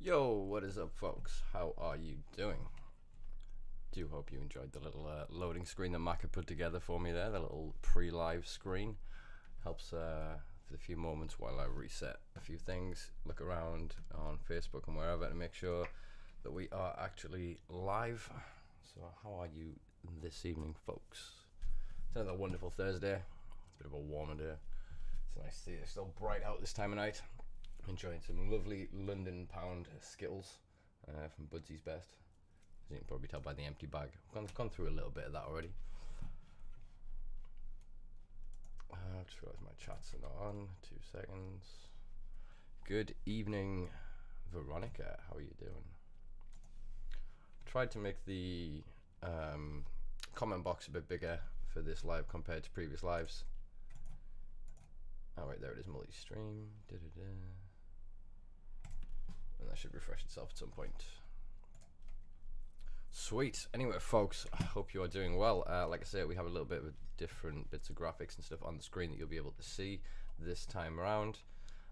Yo, what is up, folks? How are you doing? Do hope you enjoyed the little loading screen that Mac had put together for me there, the little pre-live screen. Helps for a few moments while I reset a few things, look around on Facebook and wherever to make sure that we are actually live. So how are you this evening, folks? It's another wonderful Thursday. It's a bit of a warmer day. It's nice to see it's still bright out this time of night. Enjoying some lovely London pound Skittles from Budsie's Best. As you can probably tell by the empty bag. I've gone through a little bit of that already. I just realised my chats are not on. 2 seconds. Good evening, Veronica. How are you doing? Tried to make the comment box a bit bigger for this live compared to previous lives. Oh, right, there it is, multi-stream. And that should refresh itself at some point. Sweet. Anyway, folks, I hope you are doing well. Like I said, we have a little bit of different bits of graphics and stuff on the screen that you'll be able to see this time around.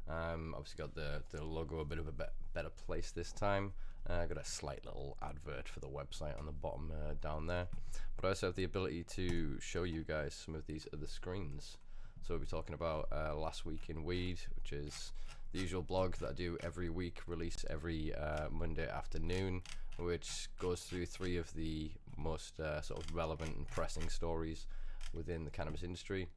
Obviously got the logo a bit of a better place this time. Got a slight little advert for the website on the bottom down there. But I also have the ability to show you guys some of these other screens. So we'll be talking about Last Week in Weed, which is the usual blog that I do every week, release every Monday afternoon, which goes through 3 of the most sort of relevant and pressing stories within the cannabis industry.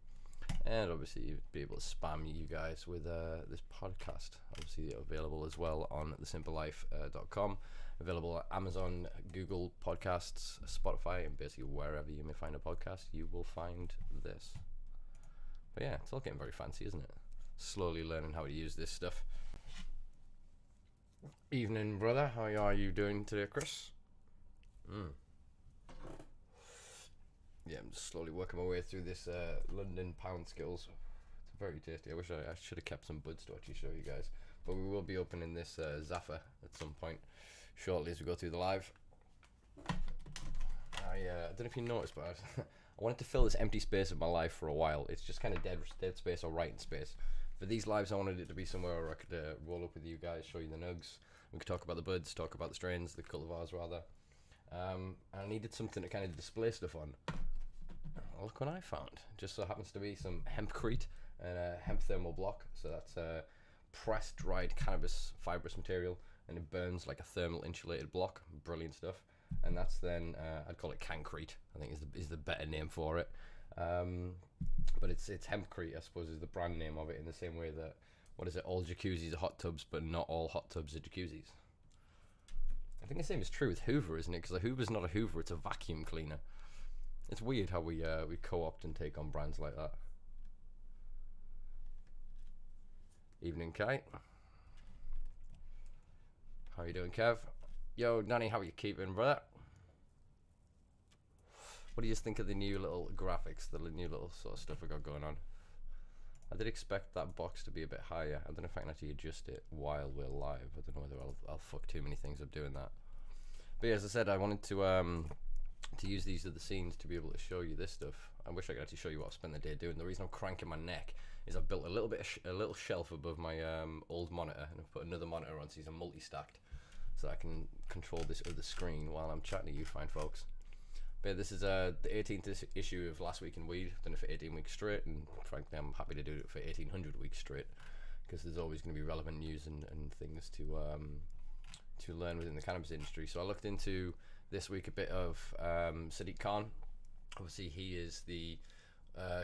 And obviously be able to spam you guys with this podcast. Obviously available as well on thesimplelife.com. Available at Amazon, Google Podcasts, Spotify, and basically wherever you may find a podcast, you will find this. But yeah, it's all getting very fancy, isn't it? Slowly learning how to use this stuff. Evening, brother. How are you doing today, Chris? Yeah, I'm just slowly working my way through this London pound Skittles. It's very tasty. I wish I should have kept some buds to actually show you guys. But we will be opening this Zaffa at some point shortly as we go through the live. I don't know if you noticed, but I wanted to fill this empty space of my life for a while. It's just kind of dead space or writing space. For these lives, I wanted it to be somewhere where I could roll up with you guys, show you the nugs. We could talk about the buds, talk about the strains, the cultivars rather. And I needed something to kind of display stuff on. Oh, look what I found. Just so happens to be some hempcrete and a hemp thermal block. So that's pressed dried cannabis fibrous material, and it burns like a thermal insulated block. Brilliant stuff. And that's then I'd call it cancrete, I think is the better name for it. But it's hempcrete, I suppose, is the brand name of it, in the same way that, what is it, all jacuzzis are hot tubs, but not all hot tubs are jacuzzis. I think the same is true with Hoover, isn't it? Because a Hoover's not a Hoover, it's a vacuum cleaner. It's weird how we co-opt and take on brands like that. Evening, Kate. How you doing, Kev? Yo, Nanny, how are you keeping, brother? What do you think of the new little graphics, the new little sort of stuff we got going on? I did expect that box to be a bit higher. I don't know if I can actually adjust it while we're live. I don't know whether I'll fuck too many things up doing that. But yeah, as I said, I wanted to use these other scenes to be able to show you this stuff. I wish I could actually show you what I've spent the day doing. The reason I'm cranking my neck is I've built a little shelf above my old monitor, and I've put another monitor on, so these are multi-stacked, so I can control this other screen while I'm chatting to you fine folks. But yeah, this is the 18th issue of Last Week in Weed. I've done it for 18 weeks straight, and frankly I'm happy to do it for 1800 weeks straight, because there's always going to be relevant news and things to learn within the cannabis industry. So I looked into this week a bit of Sadiq Khan. Obviously he is the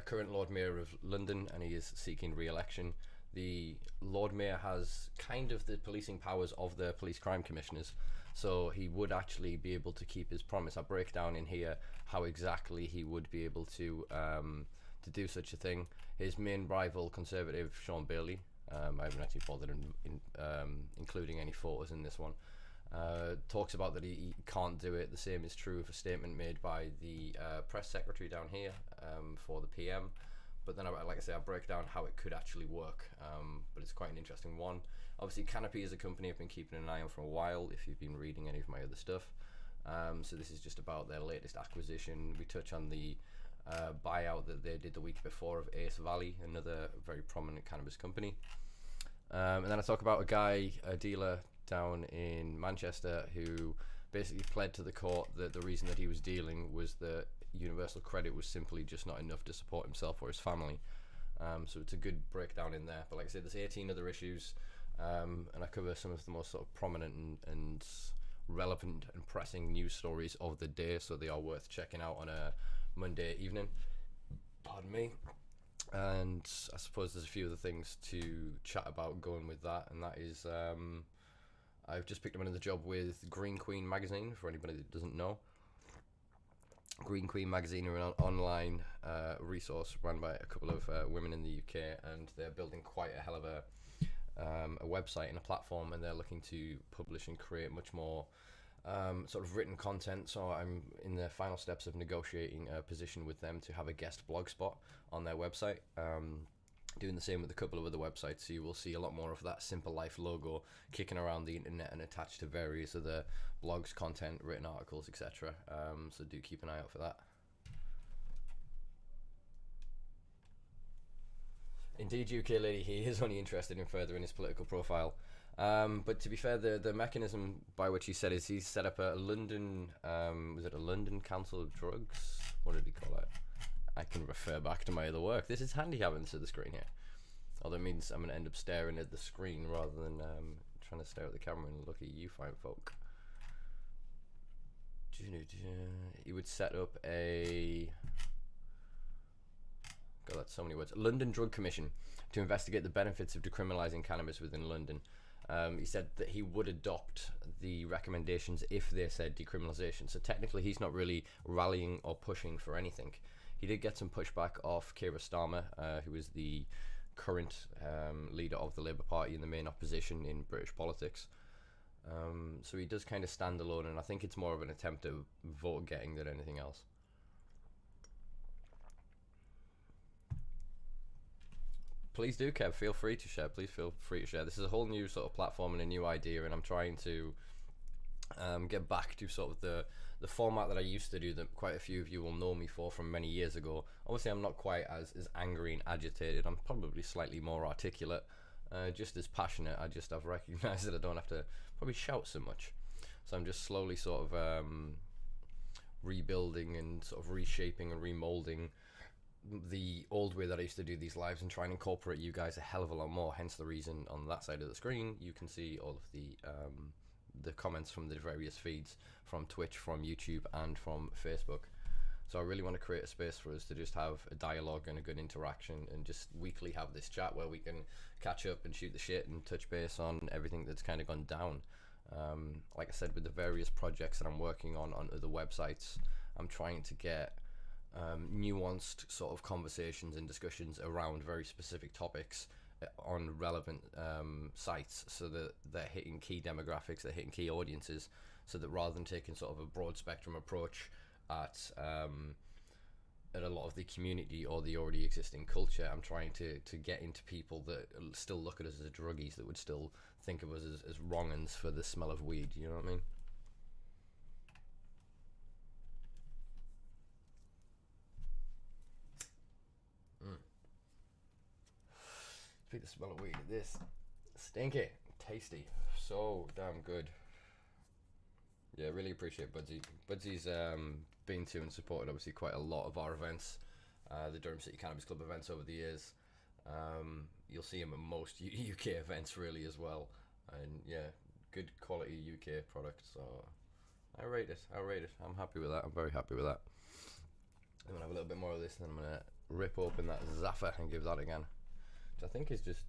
current Lord Mayor of London, and he is seeking re-election. The Lord Mayor has kind of the policing powers of the police crime commissioners, so he would actually be able to keep his promise. I break down in here how exactly he would be able to do such a thing. His main rival, Conservative Sean Bailey, I haven't actually bothered including any photos in this one, talks about that he can't do it. The same is true of a statement made by the press secretary down here for the PM. But then, like I say, I break down how it could actually work, but it's quite an interesting one. Obviously, Canopy is a company I've been keeping an eye on for a while, if you've been reading any of my other stuff. So this is just about their latest acquisition. We touch on the buyout that they did the week before of Ace Valley, another very prominent cannabis company. And then I talk about a dealer down in Manchester who basically pled to the court that the reason that he was dealing was that universal credit was simply just not enough to support himself or his family. So it's a good breakdown in there. But like I said, there's 18 other issues, and I cover some of the most sort of prominent and relevant and pressing news stories of the day, so they are worth checking out on a Monday evening. Pardon me. And I suppose there's a few other things to chat about going with that, and that is I've just picked up another job with Green Queen magazine. For anybody that doesn't know, Green Queen magazine are an online resource run by a couple of women in the UK, and they're building quite a hell of a website and a platform, and they're looking to publish and create much more sort of written content. So I'm in the final steps of negotiating a position with them to have a guest blog spot on their website. Doing the same with a couple of other websites, so you will see a lot more of that Simpa Life logo kicking around the internet and attached to various other blogs, content, written articles, etc. So do keep an eye out for that. Indeed, UK lady, he is only interested in furthering his political profile. But to be fair, the mechanism by which he said is he's set up a London, was it a London Council of Drugs? What did he call it? I can refer back to my other work. This is handy having this at the screen here. Although it means I'm going to end up staring at the screen rather than trying to stare at the camera and look at you fine folk. He would set up a... God, that's so many words. London Drug Commission to investigate the benefits of decriminalising cannabis within London. He said that he would adopt the recommendations if they said decriminalisation. So technically he's not really rallying or pushing for anything. He did get some pushback off Keir Starmer, who is the current leader of the Labour Party and the main opposition in British politics. So he does kind of stand alone, and I think it's more of an attempt at vote getting than anything else. Please do, Kev, feel free to share. Please feel free to share. This is a whole new sort of platform and a new idea, and I'm trying to get back to sort of the format that I used to do, that quite a few of you will know me for from many years ago. Obviously, I'm not quite as angry and agitated. I'm probably slightly more articulate, just as passionate. I've recognised that I don't have to probably shout so much. So I'm just slowly sort of rebuilding and sort of reshaping and remoulding the old way that I used to do these lives and try and incorporate you guys a hell of a lot more. Hence the reason on that side of the screen you can see all of the comments from the various feeds from Twitch, from YouTube, and from Facebook. So I really want to create a space for us to just have a dialogue and a good interaction, and just weekly have this chat where we can catch up and shoot the shit and touch base on everything that's kind of gone down. Like I said, with the various projects that I'm working on other websites, I'm trying to get nuanced sort of conversations and discussions around very specific topics on relevant sites, so that they're hitting key demographics, they're hitting key audiences, so that rather than taking sort of a broad spectrum approach at a lot of the community or the already existing culture, I'm trying to get into people that still look at us as druggies, that would still think of us as wrong-uns for the smell of weed, you know what I mean? Speak the smell of weed. This stinky, tasty, so damn good. Yeah, really appreciate Budgie. Budzie's been to and supported obviously quite a lot of our events, the Durham City Cannabis Club events over the years. You'll see him at most UK events really as well, and yeah, good quality UK product. So I rate it. I'm happy with that. I'm very happy with that. I'm gonna have a little bit more of this, and then I'm gonna rip open that Zaffa and give that again. Which I think is just,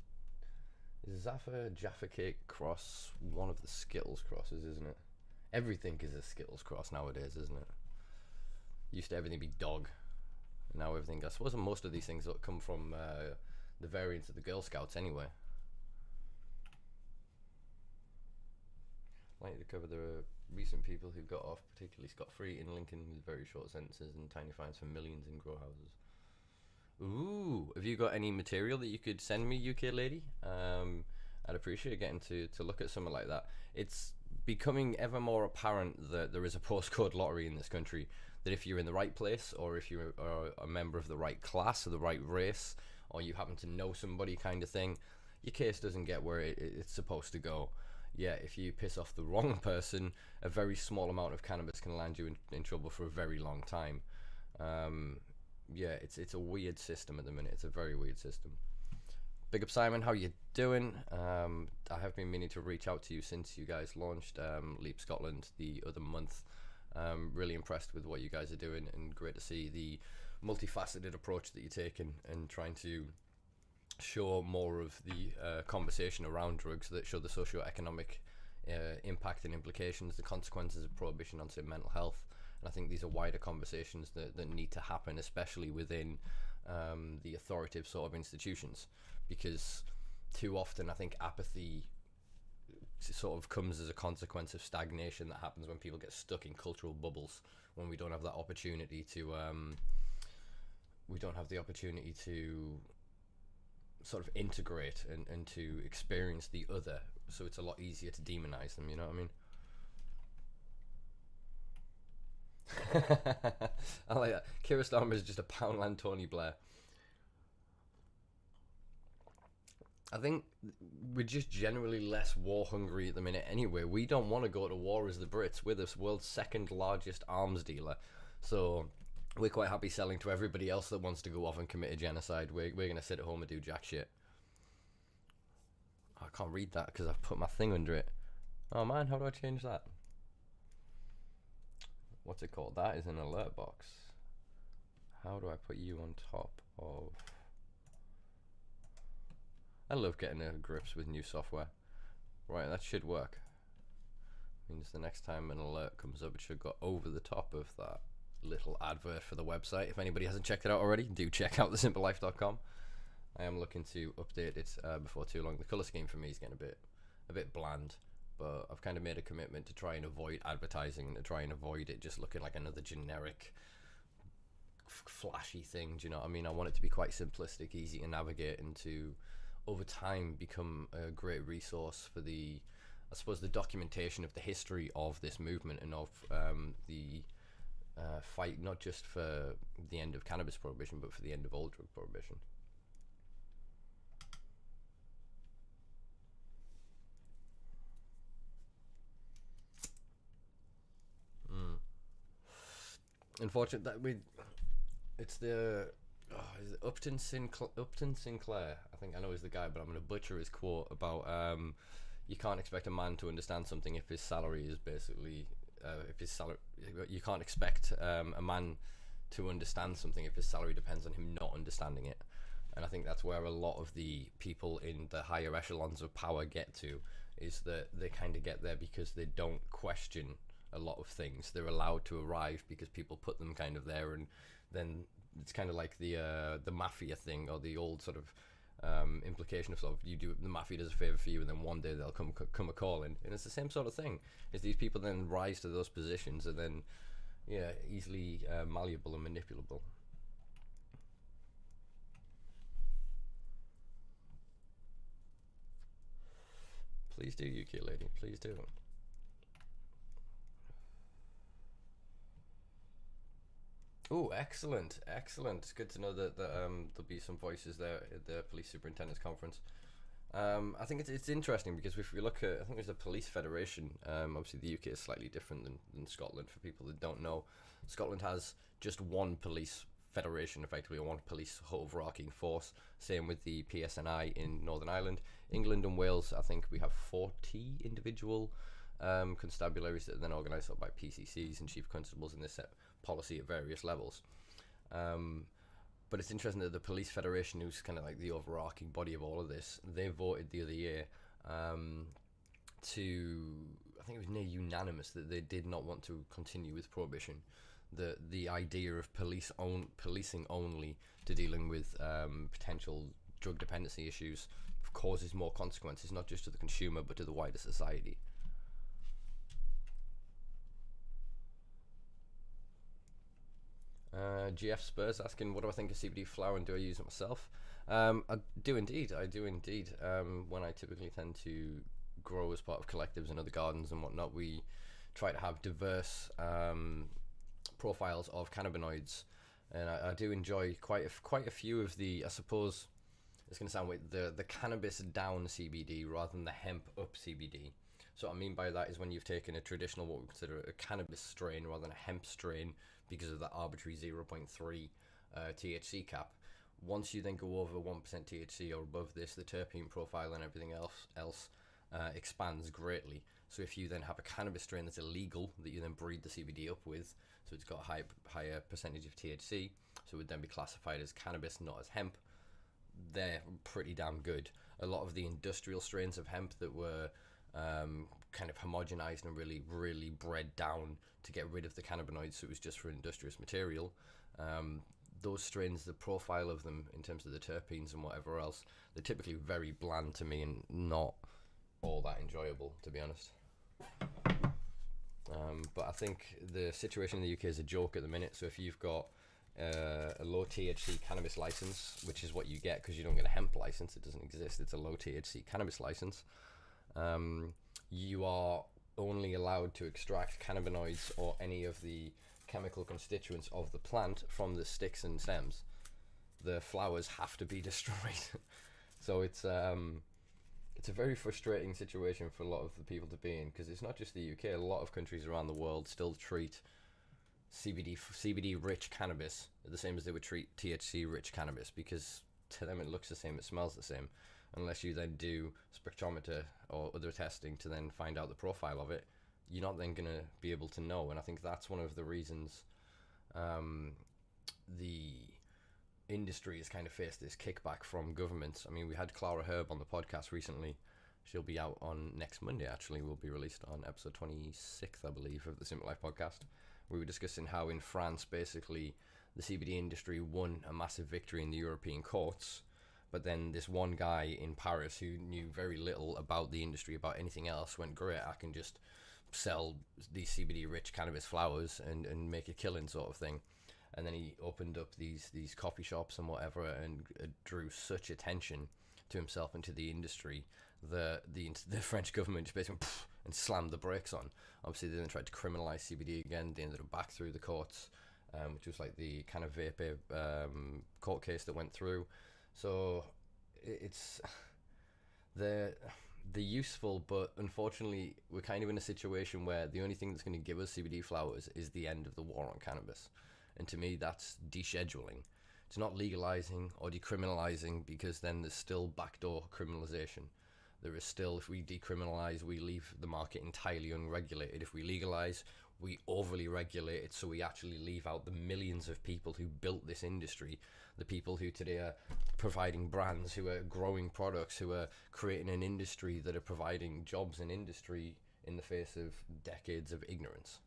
is Zaffa Jaffa Cake cross one of the Skittles crosses, isn't it? Everything is a Skittles cross nowadays, isn't it? Used to everything be dog. Now everything, I suppose most of these things come from the variants of the Girl Scouts anyway. I'd like to cover the recent people who got off particularly scot-free in Lincoln with very short sentences and tiny fines for millions in grow houses. Ooh, have you got any material that you could send me, UK lady? I'd appreciate getting to look at something like that. It's becoming ever more apparent that there is a postcode lottery in this country, that if you're in the right place, or if you're a member of the right class or the right race, or you happen to know somebody kind of thing, your case doesn't get where it's supposed to go. yeah, if you piss off the wrong person, a very small amount of cannabis can land you in trouble for a very long time. Yeah, it's a weird system at the minute. It's a very weird system. Big up, Simon. How you doing? I have been meaning to reach out to you since you guys launched Leap Scotland the other month. Really impressed with what you guys are doing, and great to see the multifaceted approach that you're taking and trying to show more of the conversation around drugs, that show the socio-economic impact and implications, the consequences of prohibition on, say, mental health. And I think these are wider conversations that need to happen, especially within the authoritative sort of institutions, because too often I think apathy sort of comes as a consequence of stagnation that happens when people get stuck in cultural bubbles, when we don't have that opportunity to sort of integrate and to experience the other, so it's a lot easier to demonize them, you know what I mean? I like that. Kira Starmer is just a Poundland Tony Blair. I think we're just generally less war hungry at the minute anyway. We don't want to go to war as the Brits. We're the world's second largest arms dealer, so we're quite happy selling to everybody else that wants to go off and commit a genocide. We're going to sit at home and do jack shit. I can't read that because I've put my thing under it. Oh man, how do I change that? What's it called? That is an alert box. How do I put you on top of... I love getting to grips with new software. Right, that should work. Means the next time an alert comes up, it should go over the top of that little advert for the website. If anybody hasn't checked it out already, do check out thesimplelife.com. I am looking to update it before too long. The color scheme for me is getting a bit bland, but I've kind of made a commitment to try and avoid advertising and to try and avoid it just looking like another generic flashy thing. Do you know what I mean? I want it to be quite simplistic, easy to navigate, and to over time become a great resource for the, I suppose, the documentation of the history of this movement and of the fight, not just for the end of cannabis prohibition, but for the end of all drug prohibition. Unfortunate that it's the is it Upton Sinclair, I think I know is the guy, but I'm going to butcher his quote about you can't expect a man to understand something if his salary is basically you can't expect a man to understand something if his salary depends on him not understanding it. And I think that's where a lot of the people in the higher echelons of power get to, is that they kind of get there because they don't question a lot of things. They're allowed to arrive because people put them kind of there, and then it's kind of like the mafia thing, or the old sort of implication of the mafia does a favor for you, and then one day they'll come a calling, and it's the same sort of thing. Is these people then rise to those positions, and then easily malleable and manipulable. Please do, UK lady, please do. Oh, excellent. It's good to know that there'll be some voices there at the police superintendent's conference. I think it's interesting because if we look at, I think there's a police federation. Obviously the UK is slightly different than Scotland. For people that don't know, Scotland has just one police federation, effectively, or one police overarching force. Same with the PSNI in Northern Ireland. England and Wales, I think we have 40 individual constabularies that are then organised up by PCCs and chief constables, in this set policy at various levels. But it's interesting that the Police Federation, who's kind of like the overarching body of all of this, they voted the other year to, I think it was near unanimous, that they did not want to continue with prohibition. The idea of policing only to dealing with potential drug dependency issues causes more consequences, not just to the consumer but to the wider society. GF Spurs asking, what do I think of CBD flower and do I use it myself? I do indeed. When I typically tend to grow as part of collectives and other gardens and whatnot, we try to have diverse profiles of cannabinoids, and I do enjoy quite a few of the, I suppose it's going to sound weird, the cannabis down CBD rather than the hemp up CBD. So what I mean by that is when you've taken a traditional, what we consider a cannabis strain rather than a hemp strain because of that arbitrary 0.3 THC cap. Once you then go over 1% THC or above this, the terpene profile and everything else expands greatly. So if you then have a cannabis strain that's illegal that you then breed the CBD up with, so it's got a higher percentage of THC, so it would then be classified as cannabis, not as hemp, they're pretty damn good. A lot of the industrial strains of hemp that were kind of homogenized and really, really bred down to get rid of the cannabinoids, so it was just for industrious material, those strains, the profile of them in terms of the terpenes and whatever else, they're typically very bland to me and not all that enjoyable, to be honest. But I think the situation in the UK is a joke at the minute. So if you've got a low THC cannabis license, which is what you get because you don't get a hemp license, it doesn't exist, it's a low THC cannabis license, you are only allowed to extract cannabinoids or any of the chemical constituents of the plant from the sticks and stems. The flowers have to be destroyed. So it's a very frustrating situation for a lot of the people to be in, because it's not just the UK. A lot of countries around the world still treat CBD rich cannabis the same as they would treat THC rich cannabis, because to them it looks the same, it smells the same, unless you then do spectrometer or other testing to then find out the profile of it. You're not then going to be able to know. And I think that's one of the reasons the industry has kind of faced this kickback from governments. I mean, we had Clara Herb on the podcast recently. She'll be out on next Monday, actually. Will be released on episode 26, I believe, of the Simpa Life podcast. We were discussing how in France, basically, the CBD industry won a massive victory in the European courts. But then this one guy in Paris who knew very little about the industry, about anything else, went, great, I can just sell these CBD-rich cannabis flowers and make a killing, sort of thing. And then he opened up these coffee shops and whatever, and drew such attention to himself and to the industry that the French government just basically and slammed the brakes on. Obviously, they then tried to criminalize CBD again. They ended up back through the courts, which was like the kind of vape court case that went through. So it's the useful, but unfortunately we're kind of in a situation where the only thing that's going to give us CBD flowers is the end of the war on cannabis. And to me, that's descheduling. It's not legalizing or decriminalizing, because then there's still backdoor criminalization. There is still, if we decriminalize, we leave the market entirely unregulated. If we legalize, we overly regulate it, so we actually leave out the millions of people who built this industry, the people who today are providing brands, who are growing products, who are creating an industry that are providing jobs in industry in the face of decades of ignorance.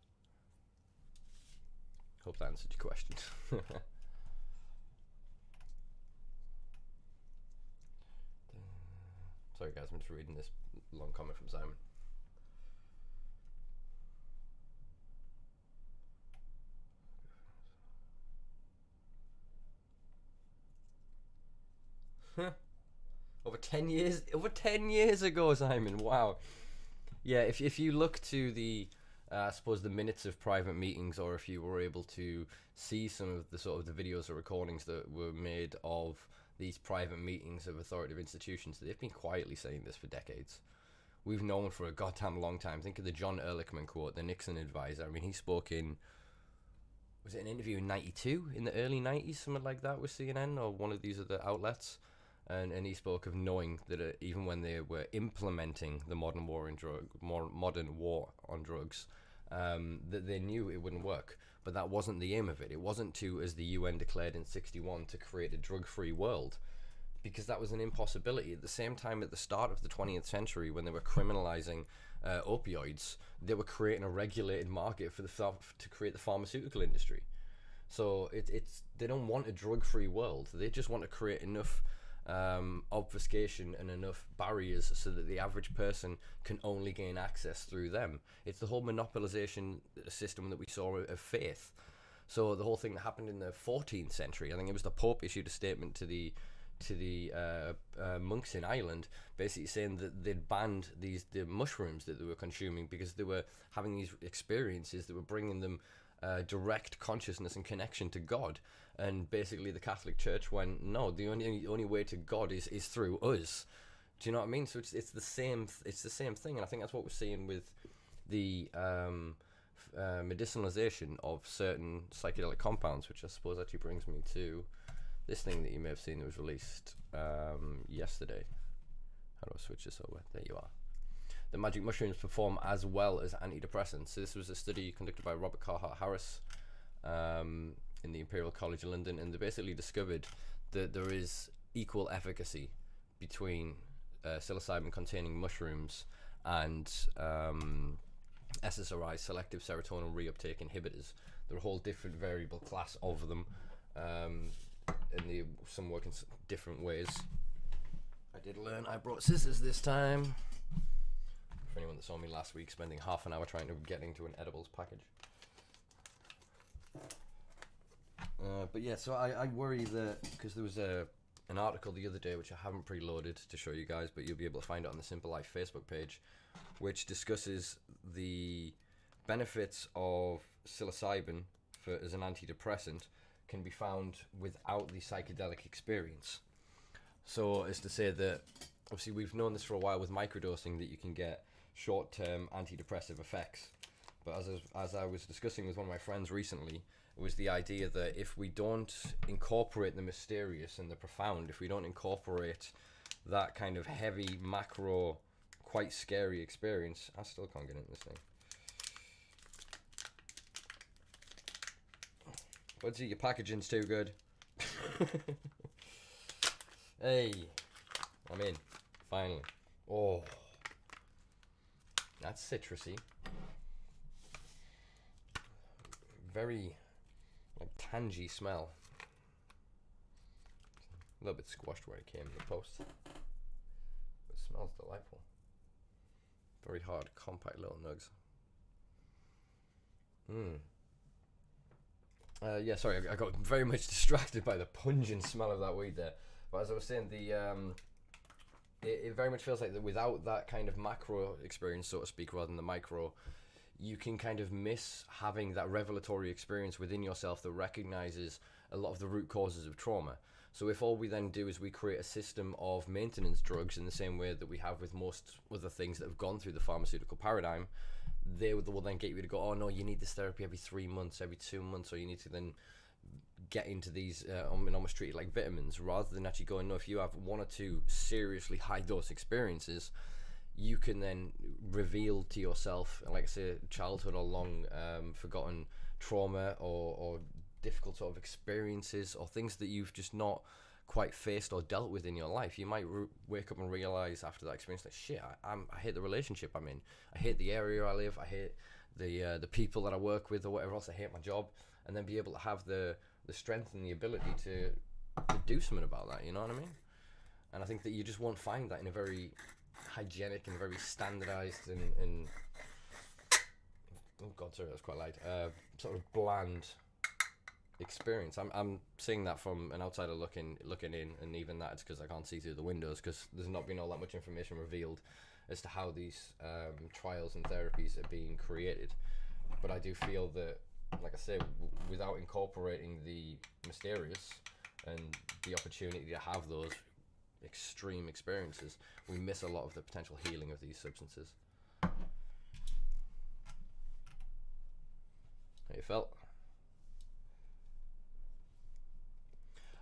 Hope that answered your question. Sorry guys, I'm just reading this long comment from Simon. Over 10 years ago, Simon. Wow. Yeah, if you look to the I suppose the minutes of private meetings, or if you were able to see some of the sort of the videos or recordings that were made of these private meetings of authoritative institutions, they've been quietly saying this for decades. We've known for a goddamn long time. Think of the John Ehrlichman quote, the Nixon advisor. I mean, he spoke in, was it an interview in 92, in the early 90s, something like that, with CNN or one of these other outlets, and he spoke of knowing that even when they were implementing the modern war on drugs, that they knew it wouldn't work. But that wasn't the aim of it. It wasn't to, as the UN declared in 61, to create a drug-free world, because that was an impossibility. At the same time, at the start of the 20th century, when they were criminalizing opioids, they were creating a regulated market for to create the pharmaceutical industry. So they don't want a drug-free world. They just want to create enough obfuscation and enough barriers so that the average person can only gain access through them. It's the whole monopolization system that we saw of faith. So the whole thing that happened in the 14th century, I think it was the Pope issued a statement to the monks in Ireland, basically saying that they'd banned the mushrooms that they were consuming because they were having these experiences that were bringing them direct consciousness and connection to God. And basically the Catholic Church went, no, the only way to God is through us. Do you know what I mean? So it's the same thing, and I think that's what we're seeing with the medicinalization of certain psychedelic compounds, which I suppose actually brings me to this thing that you may have seen that was released yesterday. How do I switch this over? There you are. The magic mushrooms perform as well as antidepressants. So this was a study conducted by Robert Carhart Harris in the Imperial College London, and they basically discovered that there is equal efficacy between psilocybin containing mushrooms and SSRI, selective serotonin reuptake inhibitors. There are a whole different variable class of them, and some work in different ways. I did learn I brought scissors this time. For anyone that saw me last week spending half an hour trying to get into an edibles package. But yeah, so I worry that, because there was an article the other day which I haven't preloaded to show you guys, but you'll be able to find it on the Simpa Life Facebook page, which discusses the benefits of psilocybin as an antidepressant can be found without the psychedelic experience. So as to say that, obviously we've known this for a while with microdosing, that you can get short-term antidepressive effects. But as I was discussing with one of my friends recently, it was the idea that if we don't incorporate the mysterious and the profound, if we don't incorporate that kind of heavy, macro, quite scary experience, I still can't get into this thing. Budgie, your packaging's too good. Hey, I'm in, finally. Oh, that's citrusy. Very, like, tangy smell. A little bit squashed where it came in the post. But it smells delightful. Very hard, compact little nugs. Yeah, sorry, I got very much distracted by the pungent smell of that weed there. But as I was saying, it very much feels like that without that kind of macro experience, so to speak, rather than the micro, you can kind of miss having that revelatory experience within yourself that recognizes a lot of the root causes of trauma. So if all we then do is we create a system of maintenance drugs in the same way that we have with most other things that have gone through the pharmaceutical paradigm, they will then get you to go, oh no, you need this therapy every 3 months, every 2 months, or you need to then get into these and almost treat it like vitamins, rather than actually going, no, if you have 1 or 2 seriously high dose experiences, you can then reveal to yourself, like I say, childhood or long forgotten trauma or difficult sort of experiences or things that you've just not quite faced or dealt with in your life. You might wake up and realize after that experience that shit, I hate the relationship I'm in, I hate the area I live, I hate the people that I work with or whatever else, I hate my job, and then be able to have the strength and the ability to do something about that, you know what I mean? And I think that you just won't find that in a very hygienic and very standardized and oh god, sorry, that's quite light, sort of bland experience. I'm seeing that from an outsider looking in, and even that it's because I can't see through the windows, because there's not been all that much information revealed as to how these trials and therapies are being created. But I do feel that, like I say, without incorporating the mysterious and the opportunity to have those extreme experiences, we miss a lot of the potential healing of these substances. How you felt?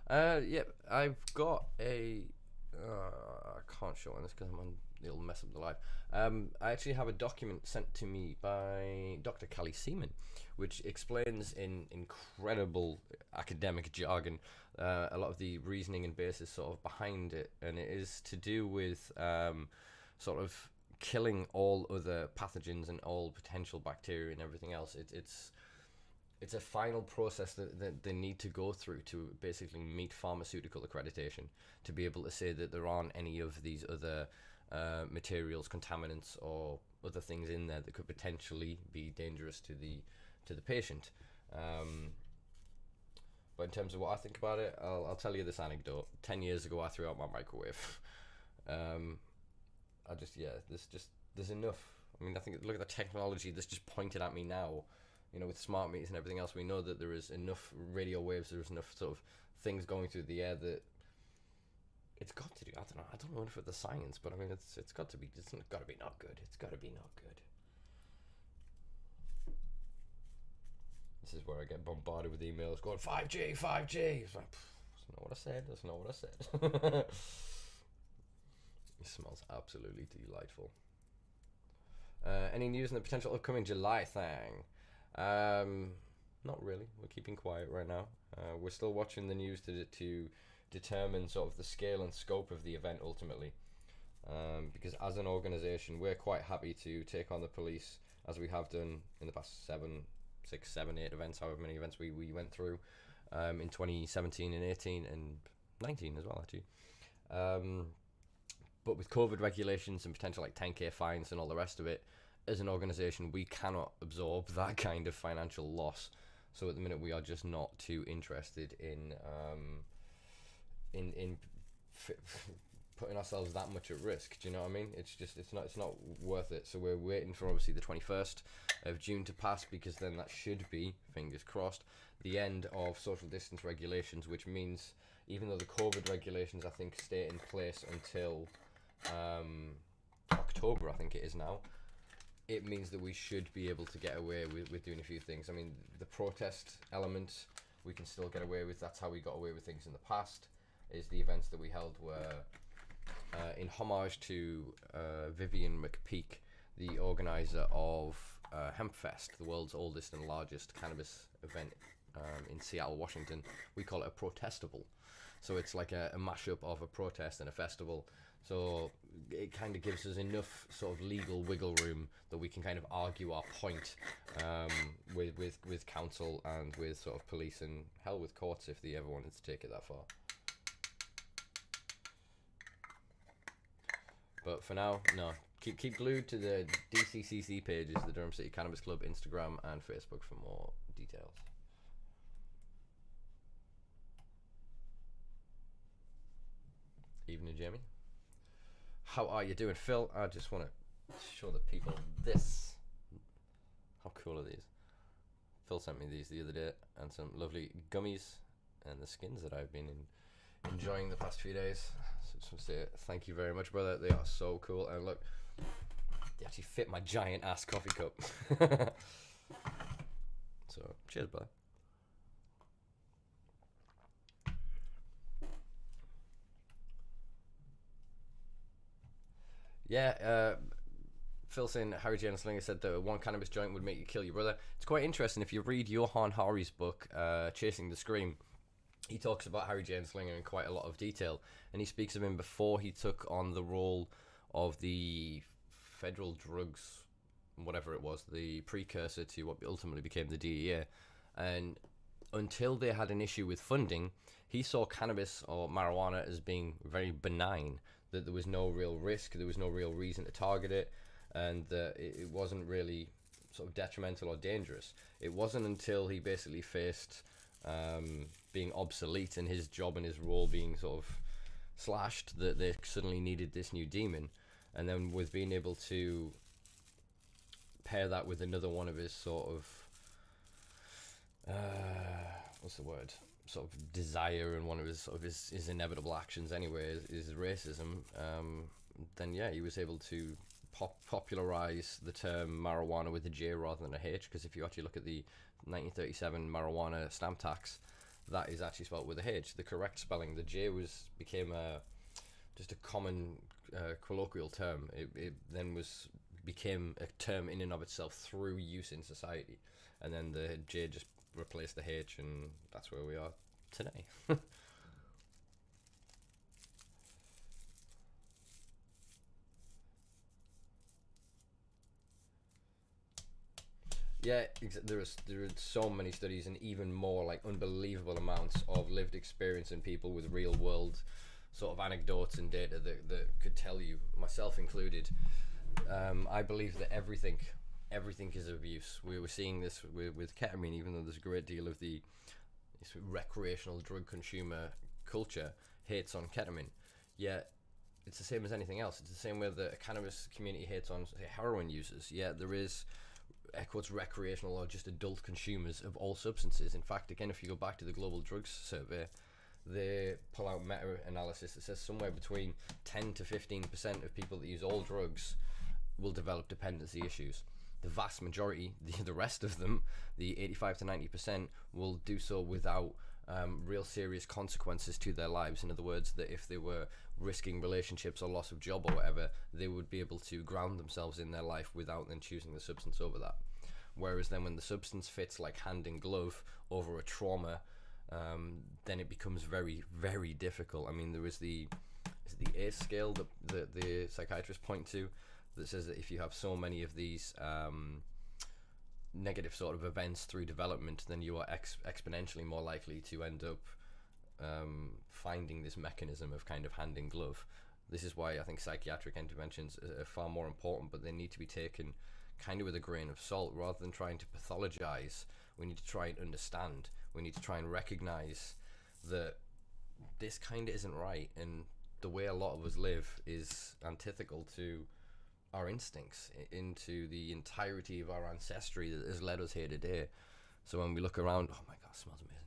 Yeah, I've got a I can't show on this because it'll mess up the live. I actually have a document sent to me by Dr. Kelly Seaman, which explains in incredible academic jargon a lot of the reasoning and basis sort of behind it, and it is to do with sort of killing all other pathogens and all potential bacteria and everything else. It's a final process that they need to go through to basically meet pharmaceutical accreditation, to be able to say that there aren't any of these other materials, contaminants, or other things in there that could potentially be dangerous to the patient. But in terms of what I think about it, I'll tell you this anecdote. 10 years ago, I threw out my microwave. There's enough. I mean, I think, look at the technology that's just pointed at me now. You know, with smart meters and everything else, we know that there is enough radio waves, there's enough sort of things going through the air that it's got to do. I don't know for the science, but I mean, it's got to be. It's got to be not good. It's got to be not good. This is where I get bombarded with emails going 5G, 5G. It's like, that's not what I said. That's not what I said. It smells absolutely delightful. Any news on the potential upcoming July thing? Not really. We're keeping quiet right now. We're still watching the news to determine sort of the scale and scope of the event ultimately. Because as an organisation, we're quite happy to take on the police as we have done in the past 6, 7, 8 events, however many events we went through in 2017 and 18 and 19 as well, actually. But with COVID regulations and potential like 10k fines and all the rest of it, as an organisation, we cannot absorb that kind of financial loss. So at the minute, we are just not too interested in putting ourselves that much at risk. Do you know what I mean? It's not worth it. So we're waiting for obviously the 21st of June to pass, because then that should be, fingers crossed, the end of social distance regulations, which means even though the COVID regulations I think stay in place until October, I think it is now, it means that we should be able to get away with doing a few things. I mean, the protest element we can still get away with. That's how we got away with things in the past, is the events that we held were in homage to Vivian McPeak, the organizer of Hempfest, the world's oldest and largest cannabis event in Seattle, Washington. We call it a protestable. So it's like a mashup of a protest and a festival. So it kind of gives us enough sort of legal wiggle room that we can kind of argue our point with council and with sort of police, and hell, with courts if they ever wanted to take it that far. But for now, no. Keep glued to the DCCC pages, the Durham City Cannabis Club, Instagram and Facebook for more details. Evening, Jamie. How are you doing, Phil? I just want to show the people this. How cool are these? Phil sent me these the other day, and some lovely gummies and the skins that I've been enjoying the past few days. So just want to say thank you very much, brother. They are so cool, and look, they actually fit my giant ass coffee cup. So cheers, brother. Yeah, Phil saying Harry J. Slinger said that one cannabis joint would make you kill your brother. It's quite interesting. If you read Johan Hari's book, Chasing the Scream, he talks about Harry J. Slinger in quite a lot of detail, and he speaks of him before he took on the role of the federal drugs, whatever it was, the precursor to what ultimately became the DEA. And until they had an issue with funding, he saw cannabis or marijuana as being very benign, that there was no real risk, there was no real reason to target it, and that it wasn't really sort of detrimental or dangerous. It wasn't until he basically faced being obsolete and his job and his role being sort of slashed that they suddenly needed this new demon. And then with being able to pair that with another one of his sort of what's the word, sort of desire, and one of his sort of his inevitable actions anyway is racism, then yeah, he was able to popularize the term marijuana with a J rather than a H, because if you actually look at the 1937 marijuana stamp tax, that is actually spelled with a H, the correct spelling. The J became just a common colloquial term. It then became a term in and of itself through use in society, and then the J just replaced the H, and that's where we are today. Yeah, there are so many studies and even more, like unbelievable amounts of lived experience in people with real world sort of anecdotes and data that could tell you, myself included. I believe that everything is abuse. We were seeing this with ketamine, even though there's a great deal of the recreational drug consumer culture hates on ketamine. Yet it's the same as anything else. It's the same way the cannabis community hates on, say, heroin users. Yeah, there is, air quotes, recreational or just adult consumers of all substances. In fact, again, if you go back to the Global Drugs Survey, they pull out meta-analysis that says somewhere between 10 to 15% of people that use all drugs will develop dependency issues. The vast majority, the rest of them, the 85 to 90%, will do so without real serious consequences to their lives. In other words, that if they were risking relationships or loss of job or whatever, they would be able to ground themselves in their life without then choosing the substance over that. Whereas then when the substance fits like hand in glove over a trauma, then it becomes very, very difficult. I mean, there is the ACE scale that the psychiatrists point to that says that if you have so many of these negative sort of events through development, then you are exponentially more likely to end up finding this mechanism of kind of hand in glove. This is why I think psychiatric interventions are far more important, but they need to be taken kind of with a grain of salt. Rather than trying to pathologize, we need to try and understand. We need to try and recognize that this kind of isn't right, and the way a lot of us live is antithetical to our instincts, into the entirety of our ancestry that has led us here today. So when we look around, oh my god, it smells amazing.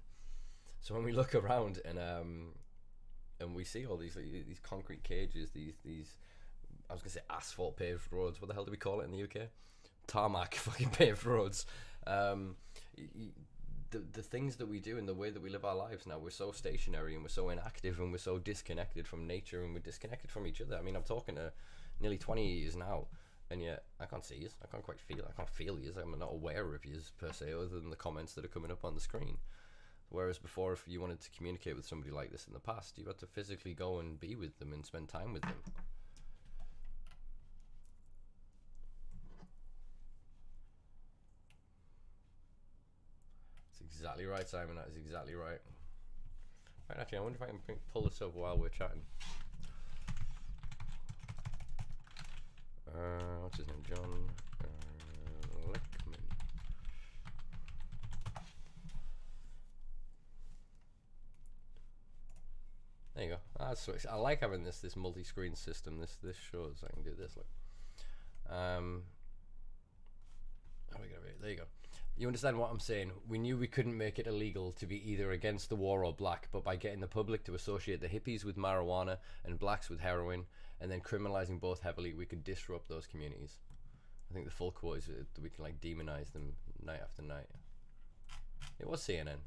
So when we look around and we see all these concrete cages, these I was gonna say asphalt paved roads. What the hell do we call it in the UK? Tarmac fucking paved roads. The things that we do and the way that we live our lives now, we're so stationary and we're so inactive and we're so disconnected from nature and we're disconnected from each other. I mean, I'm talking to nearly 20 years now, and yet I can't see you. I can't feel you. I'm not aware of you per se, other than the comments that are coming up on the screen. Whereas before, if you wanted to communicate with somebody like this in the past, you had to physically go and be with them and spend time with them. Exactly right, Simon. That is exactly right. Right, actually, I wonder if I can pull this up while we're chatting. What's his name? John Lickman. There you go. That's I like having this multi-screen system. This shows I can do this. Look. How are we gonna be? There you go. You understand what I'm saying? We knew we couldn't make it illegal to be either against the war or black, but by getting the public to associate the hippies with marijuana and blacks with heroin, and then criminalizing both heavily, we could disrupt those communities. I think the full quote is that we can like demonize them night after night. It was CNN.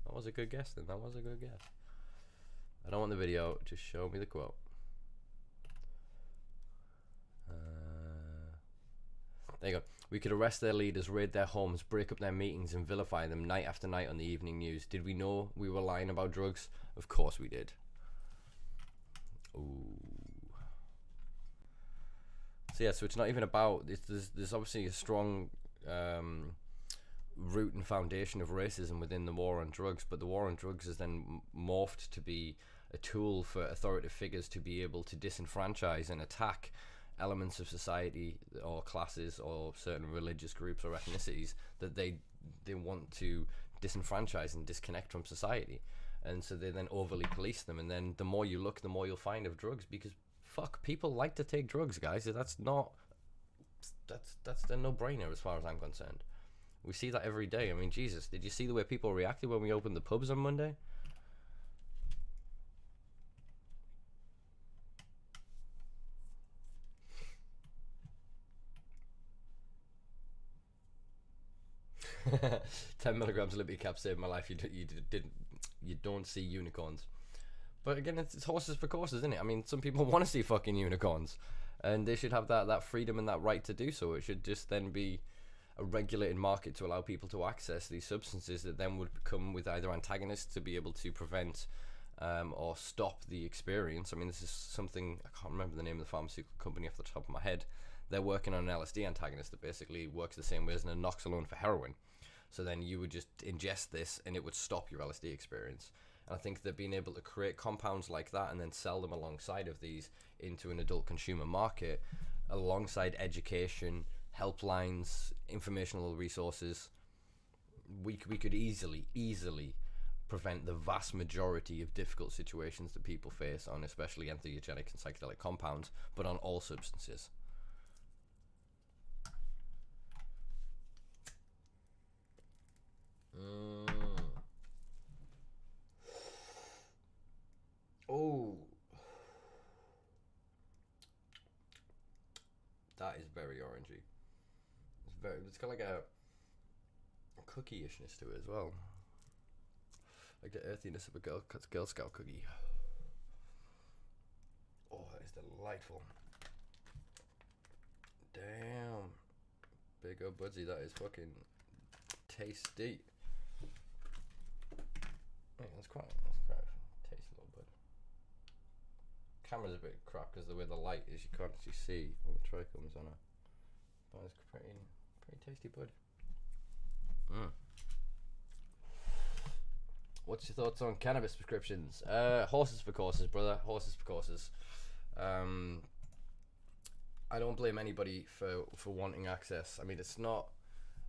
That was a good guess then. That was a good guess. I don't want the video, just show me the quote. There you go. We could arrest their leaders, raid their homes, break up their meetings, and vilify them night after night on the evening news. Did we know we were lying about drugs? Of course we did. Ooh. So yeah, so it's not even about, there's obviously a strong root and foundation of racism within the war on drugs, but the war on drugs has then morphed to be a tool for authoritative figures to be able to disenfranchise and attack elements of society or classes or certain religious groups or ethnicities that they want to disenfranchise and disconnect from society. And so they then overly police them, and then the more you look, the more you'll find of drugs, because fuck, people like to take drugs, guys. That's a no-brainer as far as I'm concerned. We see that every day. I mean, Jesus, did you see the way people reacted when we opened the pubs on Monday? $10 milligrams of Liberty Cap saved my life. You don't see unicorns. But again, it's horses for courses, isn't it? I mean, some people want to see fucking unicorns, and they should have that freedom and that right to do so. It should just then be a regulated market to allow people to access these substances that then would come with either antagonists to be able to prevent or stop the experience. I mean, this is something, I can't remember the name of the pharmaceutical company off the top of my head. They're working on an LSD antagonist that basically works the same way as an naloxone for heroin. So then you would just ingest this and it would stop your LSD experience. And I think that being able to create compounds like that and then sell them alongside of these into an adult consumer market, alongside education, helplines, informational resources, we could easily prevent the vast majority of difficult situations that people face on especially entheogenic and psychedelic compounds, but on all substances. Oh, that is very orangey. It's got like a cookie-ishness to it as well. Like the earthiness of a Girl Scout cookie. Oh, that is delightful. Damn. Big old Budgie, that is fucking tasty. Yeah, that's quite tasty little bud. Camera's a bit crap because the way the light is, you can't actually see all the trichomes on it. But it's pretty tasty bud. What's your thoughts on cannabis prescriptions? Horses for courses, brother. Horses for courses. I don't blame anybody for wanting access. I mean, it's not.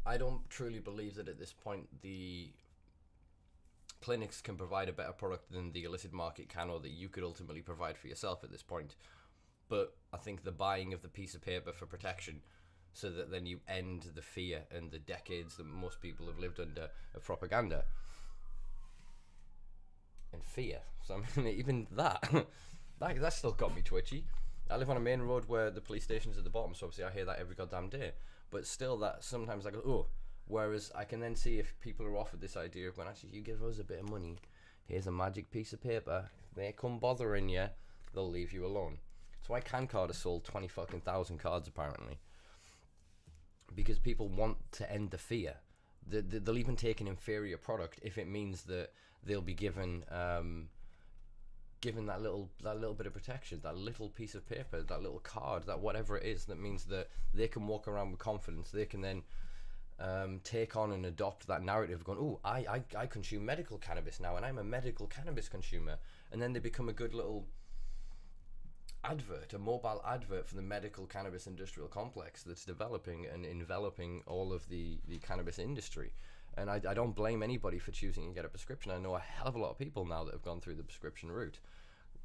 I don't truly believe that at this point the clinics can provide a better product than the illicit market can, or that you could ultimately provide for yourself at this point. But I think the buying of the piece of paper for protection, so that then you end the fear and the decades that most people have lived under of propaganda and fear. So I mean, even that still got me twitchy. I live on a main road where the police station's at the bottom, so obviously I hear that every goddamn day. But still, that sometimes I go, oh. Whereas I can then see if people are offered this idea of, when actually you give us a bit of money, here's a magic piece of paper. If they come bothering you, they'll leave you alone. So I Can Card has sold 20 fucking thousand cards apparently, because people want to end the fear. They'll even take an inferior product if it means that they'll be given that little bit of protection, that little piece of paper, that little card, that whatever it is, that means that they can walk around with confidence. They can then take on and adopt that narrative, going, oh, I consume medical cannabis now, and I'm a medical cannabis consumer. And then they become a good little advert, a mobile advert for the medical cannabis industrial complex that's developing and enveloping all of the cannabis industry. And I don't blame anybody for choosing to get a prescription. I know a hell of a lot of people now that have gone through the prescription route.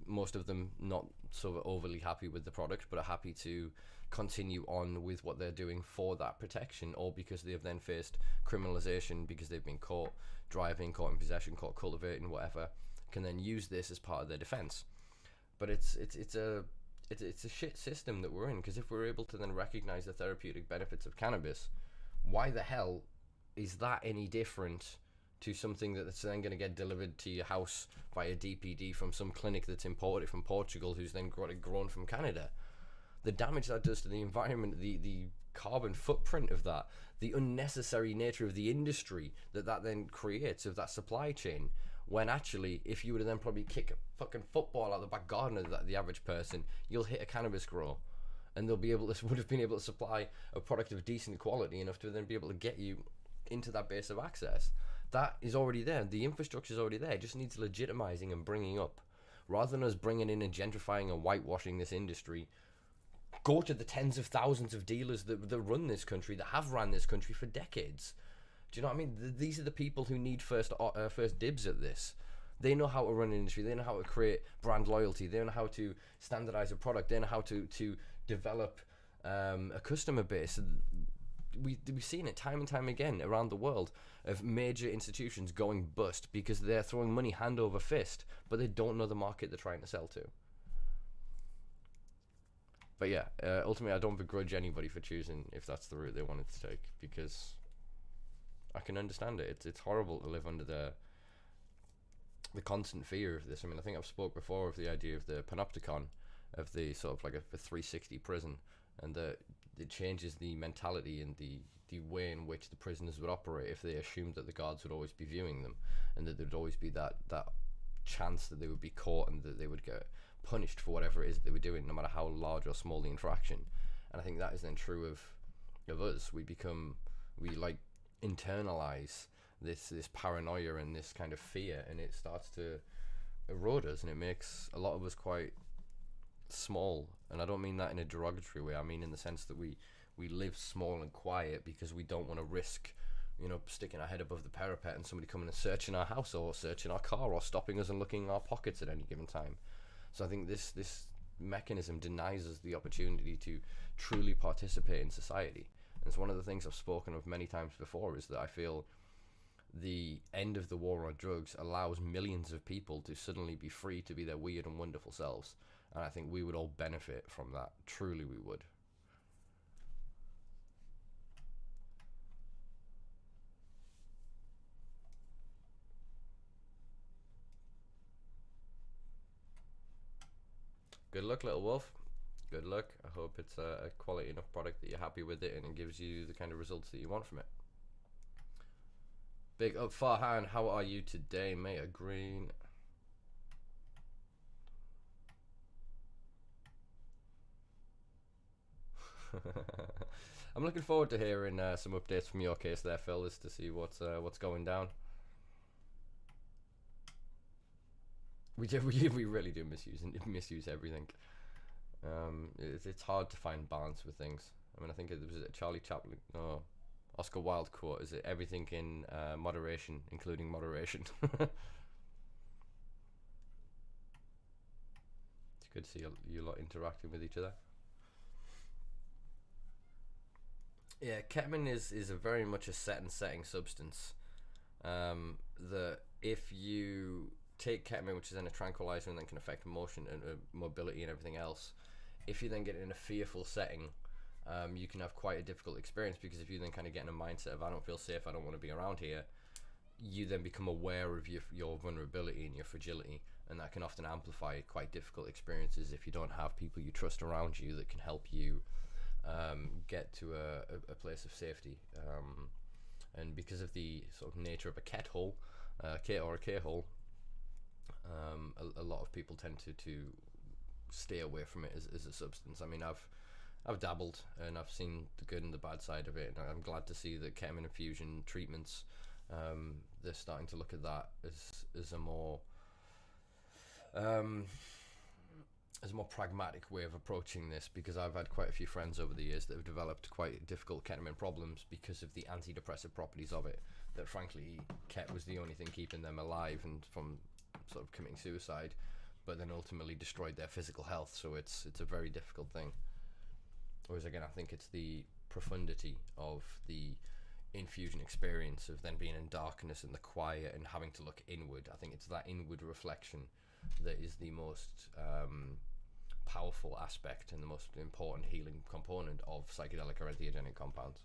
Most of them not so overly happy with the product, but are happy to continue on with what they're doing for that protection, or because they have then faced criminalization because they've been caught driving, caught in possession, caught cultivating, whatever, can then use this as part of their defense. But it's a shit system that we're in, because if we're able to then recognize the therapeutic benefits of cannabis, why the hell is that any different to something that's then going to get delivered to your house via DPD from some clinic that's imported from Portugal, who's then got it grown from Canada? The damage that does to the environment, the carbon footprint of that, the unnecessary nature of the industry that then creates, of that supply chain, when actually, if you were to then probably kick a fucking football out the back garden of the average person, you'll hit a cannabis grow, and would have been able to supply a product of decent quality enough to then be able to get you into that base of access. That is already there. The infrastructure is already there. It just needs legitimizing and bringing up. Rather than us bringing in and gentrifying and whitewashing this industry, go to the tens of thousands of dealers that run this country, that have ran this country for decades. Do you know what I mean? These are the people who need first dibs at this. They know how to run an industry. They know how to create brand loyalty. They know how to standardize a product. They know how to develop a customer base. We've seen it time and time again around the world, of major institutions going bust because they're throwing money hand over fist, but they don't know the market they're trying to sell to. But yeah, ultimately I don't begrudge anybody for choosing if that's the route they wanted to take, because I can understand it. It's horrible to live under the constant fear of this. I mean, I think I've spoke before of the idea of the panopticon, of the sort of like a 360 prison, and it changes the mentality and the way in which the prisoners would operate if they assumed that the guards would always be viewing them, and that there'd always be that chance that they would be caught and that they would get punished for whatever it is that they were doing, no matter how large or small the infraction. And I think that is then true of us. We like internalize this paranoia and this kind of fear, and it starts to erode us, and it makes a lot of us quite small. And I don't mean that in a derogatory way. I mean in the sense that we live small and quiet because we don't want to risk, sticking our head above the parapet and somebody coming and searching our house or searching our car or stopping us and looking in our pockets at any given time. So I think this mechanism denies us the opportunity to truly participate in society. And it's one of the things I've spoken of many times before, is that I feel the end of the war on drugs allows millions of people to suddenly be free to be their weird and wonderful selves. And I think we would all benefit from that. Truly, we would. Good luck, little wolf. Good luck. I hope it's a quality enough product that you're happy with it and it gives you the kind of results that you want from it. Big up Farhan, how are you today, mate? A green. I'm looking forward to hearing some updates from your case there, Phil, as to see what's going down. We really do misuse everything. It's hard to find balance with things. I mean, I think it was a Charlie Chaplin, no, Oscar Wilde quote. Is it everything in moderation, including moderation? It's good to see you lot interacting with each other. Yeah, ketamine is a very much a set and setting substance. That if you take ketamine, which is then a tranquilizer and then can affect motion and mobility and everything else, if you then get it in a fearful setting, you can have quite a difficult experience, because if you then kind of get in a mindset of I don't feel safe, I don't want to be around here, you then become aware of your vulnerability and your fragility, and that can often amplify quite difficult experiences if you don't have people you trust around you that can help you get to a place of safety. And because of the sort of nature of a ket hole, K or a K hole, a lot of people tend to stay away from it as a substance. I mean, I've dabbled and I've seen the good and the bad side of it, and I'm glad to see that ketamine infusion treatments, they're starting to look at that as a more pragmatic way of approaching this, because I've had quite a few friends over the years that have developed quite difficult ketamine problems because of the antidepressive properties of it, that frankly ket was the only thing keeping them alive and from sort of committing suicide, but then ultimately destroyed their physical health. So it's a very difficult thing. Whereas again, I think it's the profundity of the infusion experience of then being in darkness and the quiet and having to look inward. I think it's that inward reflection that is the most powerful aspect and the most important healing component of psychedelic or entheogenic compounds.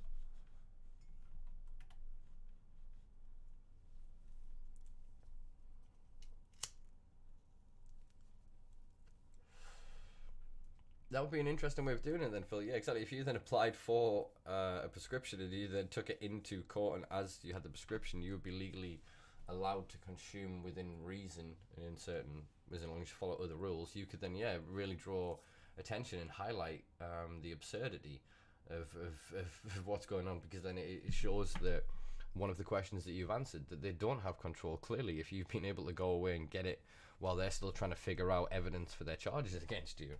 That would be an interesting way of doing it then, Phil. Yeah, exactly. If you then applied for a prescription and you then took it into court, and as you had the prescription, you would be legally allowed to consume within reason and in certain, as long as you follow other rules, you could then, really draw attention and highlight the absurdity of what's going on, because then it shows that one of the questions that you've answered, that they don't have control. Clearly, if you've been able to go away and get it while they're still trying to figure out evidence for their charges against you.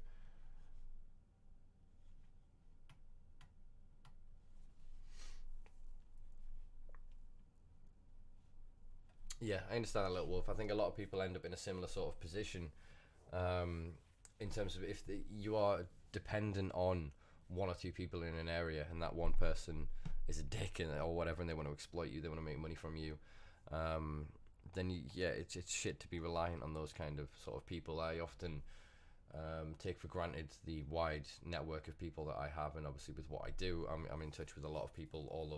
Yeah, I understand that, little wolf. I think a lot of people end up in a similar sort of position, in terms of if you are dependent on one or two people in an area, and that one person is a dick or whatever, and they want to exploit you, they want to make money from you, then it's shit to be reliant on those kind of sort of people. I often take for granted the wide network of people that I have, and obviously with what I do, I'm in touch with a lot of people all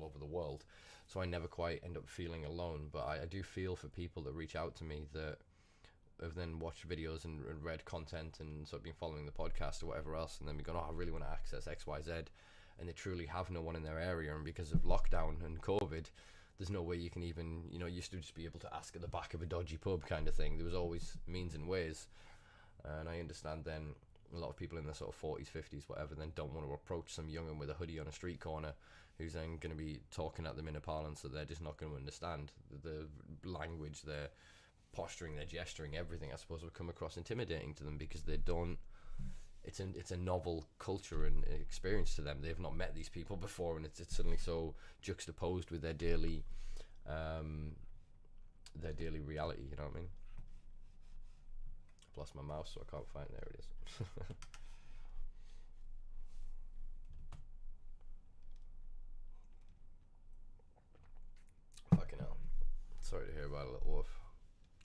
over the world, so I never quite end up feeling alone. But I do feel for people that reach out to me that have then watched videos and read content and sort of been following the podcast or whatever else, and then we go, oh, I really want to access XYZ, and they truly have no one in their area, and because of lockdown and COVID, there's no way you can even, used to just be able to ask at the back of a dodgy pub kind of thing. There was always means and ways. And I understand then a lot of people in their sort of 40s, 50s, whatever, then don't want to approach some young'un with a hoodie on a street corner who's then going to be talking at them in a parlance that they're just not going to understand. The language, their posturing, their gesturing, everything, I suppose, will come across intimidating to them, because they don't, it's a novel culture and experience to them. They've not met these people before, and it's suddenly so juxtaposed with their daily reality, you know what I mean? Lost my mouse, so I can't find. There it is. Fucking right, little wolf.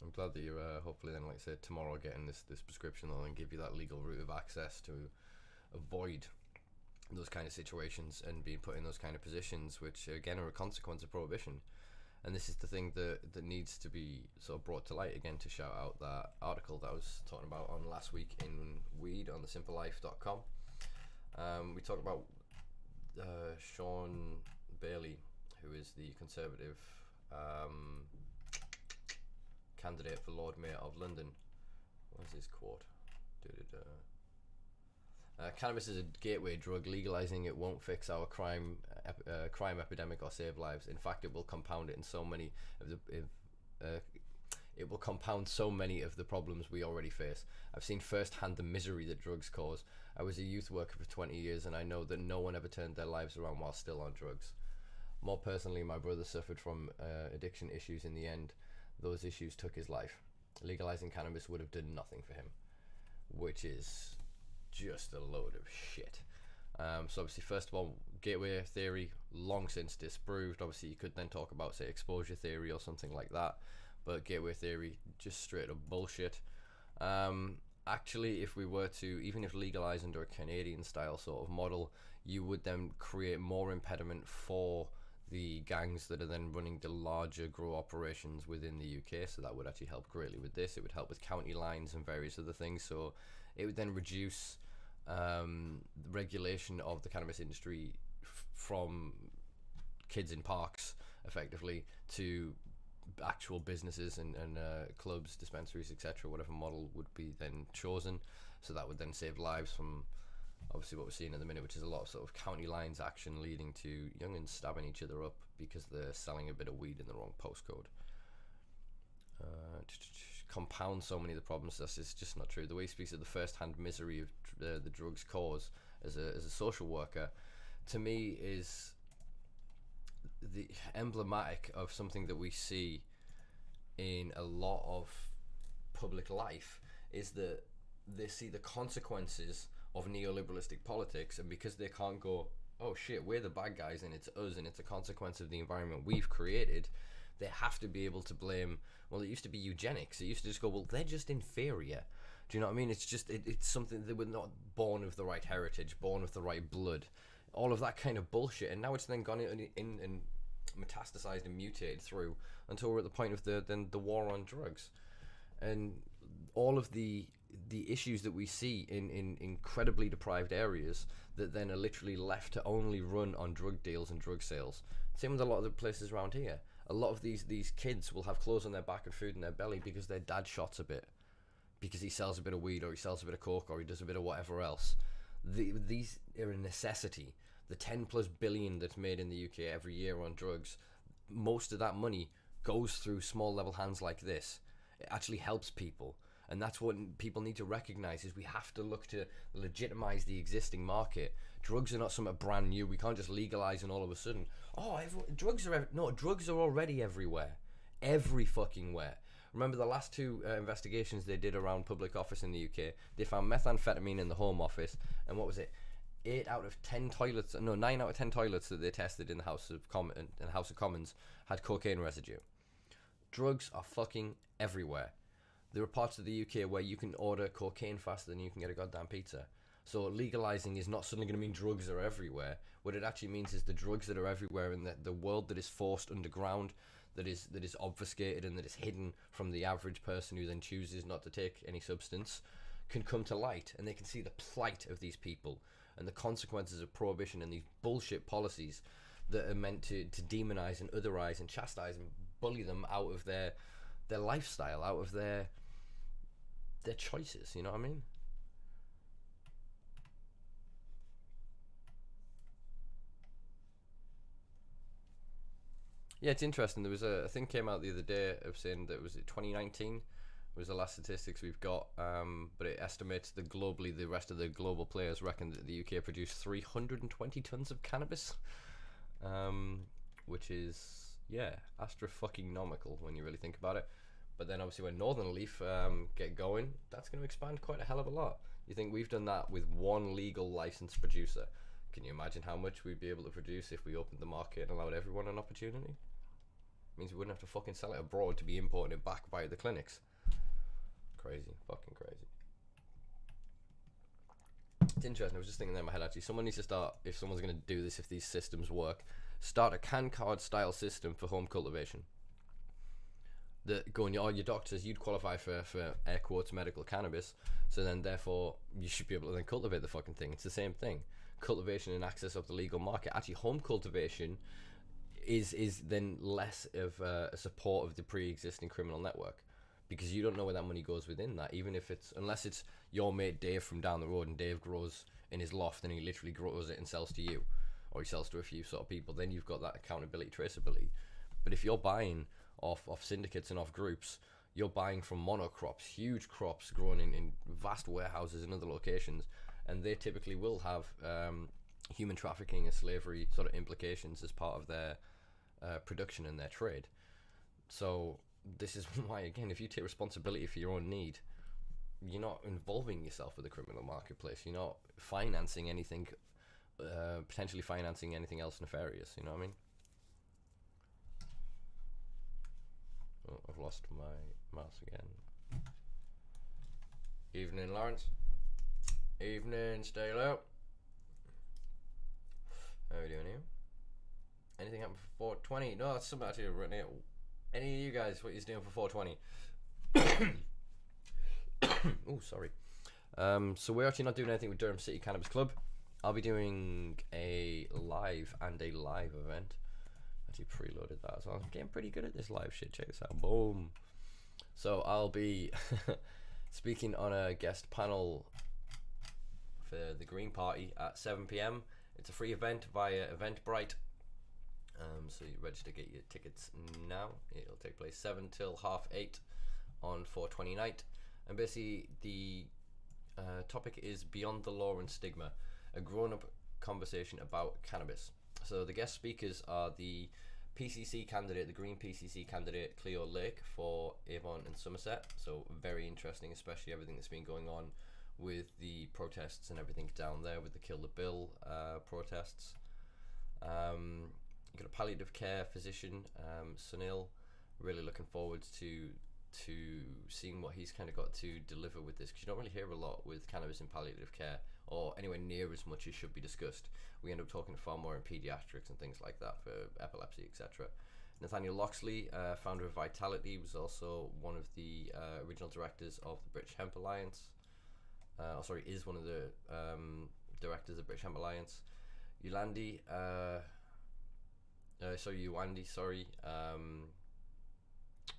I'm glad that you're hopefully then, like I said, tomorrow getting this prescription that'll then give you that legal route of access to avoid those kind of situations and being put in those kind of positions, which again are a consequence of prohibition. And this is the thing that needs to be sort of brought to light again, to shout out that article that I was talking about on last week in Weed on the simpalife.com. We talked about Sean Bailey, who is the Conservative candidate for Lord Mayor of London. What's his quote? Cannabis is a gateway drug. Legalizing it won't fix our crime epidemic or save lives. In fact, it will compound it in so many of the it will compound so many of the problems we already face. I've seen firsthand the misery that drugs cause. I was a youth worker for 20 years, and I know that no one ever turned their lives around while still on drugs. More personally, my brother suffered from addiction issues. In the end, those issues took his life. Legalizing cannabis would have done nothing for him, which is just a load of shit. So obviously, first of all, gateway theory, long since disproved. Obviously, you could then talk about, say, exposure theory or something like that, but gateway theory, just straight up bullshit. Actually, if we were to, even if legalized under a Canadian style sort of model, you would then create more impediment for the gangs that are then running the larger grow operations within the UK. So that would actually help greatly with this. It would help with county lines and various other things. So it would then reduce the regulation of the cannabis industry from kids in parks, effectively, to actual businesses and clubs, dispensaries, etc. Whatever model would be then chosen. So that would then save lives from obviously what we're seeing at the minute, which is a lot of sort of county lines action leading to young'uns stabbing each other up because they're selling a bit of weed in the wrong postcode. Compound so many of the problems. That's just not true. The way he speaks of the first-hand misery of the drugs cause as a social worker, to me, is the emblematic of something that we see in a lot of public life, is that they see the consequences of neoliberalistic politics, and because they can't go, oh shit, we're the bad guys and it's us and it's a consequence of the environment we've created, they have to be able to blame, well, it used to be eugenics. It used to just go, well, they're just inferior. Do you know what I mean? It's just, it's something that we're not born of the right heritage, born of the right blood, all of that kind of bullshit. And now it's then gone in and metastasized and mutated through until we're at the point of the war on drugs. And all of the issues that we see in incredibly deprived areas that then are literally left to only run on drug deals and drug sales. Same with a lot of the places around here. A lot of these kids will have clothes on their back and food in their belly because their dad shots a bit, because he sells a bit of weed or he sells a bit of coke or he does a bit of whatever else. These are a necessity. The 10 plus billion that's made in the UK every year on drugs, most of that money goes through small level hands like this. It actually helps people. And that's what people need to recognize, is we have to look to legitimize the existing market. Drugs are not something brand new. We can't just legalize and all of a sudden, drugs are already everywhere. Every fucking where. Remember the last two investigations they did around public office in the UK, they found methamphetamine in the Home Office, and what was it? 9 out of 10 toilets that they tested in the House of Commons had cocaine residue. Drugs are fucking everywhere. There are parts of the UK where you can order cocaine faster than you can get a goddamn pizza. So legalizing is not suddenly going to mean drugs are everywhere. What it actually means is the drugs that are everywhere in the world that is forced underground, that is obfuscated and that is hidden from the average person who then chooses not to take any substance, can come to light, and they can see the plight of these people and the consequences of prohibition and these bullshit policies that are meant to demonize and otherize and chastise and bully them out of their lifestyle, out of their choices, you know what I mean? Yeah, it's interesting. There was a thing came out the other day of saying that, was it 2019 was the last statistics we've got, but it estimates that globally the rest of the global players reckon that the UK produced 320 tons of cannabis, which is, yeah, astro-fucking-nomical when you really think about it. But then obviously when Northern Leaf get going, that's going to expand quite a hell of a lot. You think we've done that with one legal licensed producer? Can you imagine how much we'd be able to produce if we opened the market and allowed everyone an opportunity? I means we wouldn't have to fucking sell it abroad to be imported back by the clinics. Crazy, fucking crazy. It's interesting. I was just thinking there in my head, actually. Someone needs to start, if someone's going to do this, if these systems work, start a can card style system for home cultivation. That going, your doctors, you'd qualify for air quotes medical cannabis, so then therefore you should be able to then cultivate the fucking thing. It's the same thing. Cultivation and access of the legal market. Actually, home cultivation is then less of a support of the pre-existing criminal network, because you don't know where that money goes within that. Even if it's, unless it's your mate Dave from down the road, and Dave grows in his loft and he literally grows it and sells to you, or he sells to a few sort of people, then you've got that accountability, traceability. But if you're buying off syndicates and off groups, you're buying from monocrops, huge crops grown in vast warehouses and other locations, and they typically will have human trafficking and slavery sort of implications as part of their production and their trade. So this is why, again, if you take responsibility for your own need, you're not involving yourself with the criminal marketplace. You're not financing anything, potentially financing anything else nefarious. You know what I mean? Oh, I've lost my mouse again. Evening, Lawrence. Evening, stay low. How are we doing here? Anything happen for 420? No, that's something actually written here. Any of you guys, what you're doing for 420? Oh, sorry. So we're actually not doing anything with Durham City Cannabis Club. I'll be doing a live event. Actually preloaded that as well. I'm getting pretty good at this live shit. Check this out. Boom. So I'll be speaking on a guest panel for the Green Party at 7 p.m. It's a free event via Eventbrite. So you register, get your tickets now. It'll take place 7 till 8:30 on 420 night. And basically the topic is Beyond the Law and Stigma, a grown-up conversation about cannabis. So the guest speakers are the PCC candidate, the Green PCC candidate, Cleo Lake for Avon and Somerset. So very interesting, especially everything that's been going on with the protests and everything down there with the Kill the Bill protests. You've got a palliative care physician, Sunil. Really looking forward to seeing what he's kind of got to deliver with this, because you don't really hear a lot with cannabis in palliative care, or anywhere near as much as should be discussed. We end up talking far more in pediatrics and things like that for epilepsy, etc. Nathaniel Loxley, founder of Vitality, was also one of the original directors of the British Hemp Alliance. Is one of the directors of British Hemp Alliance. Uwandi,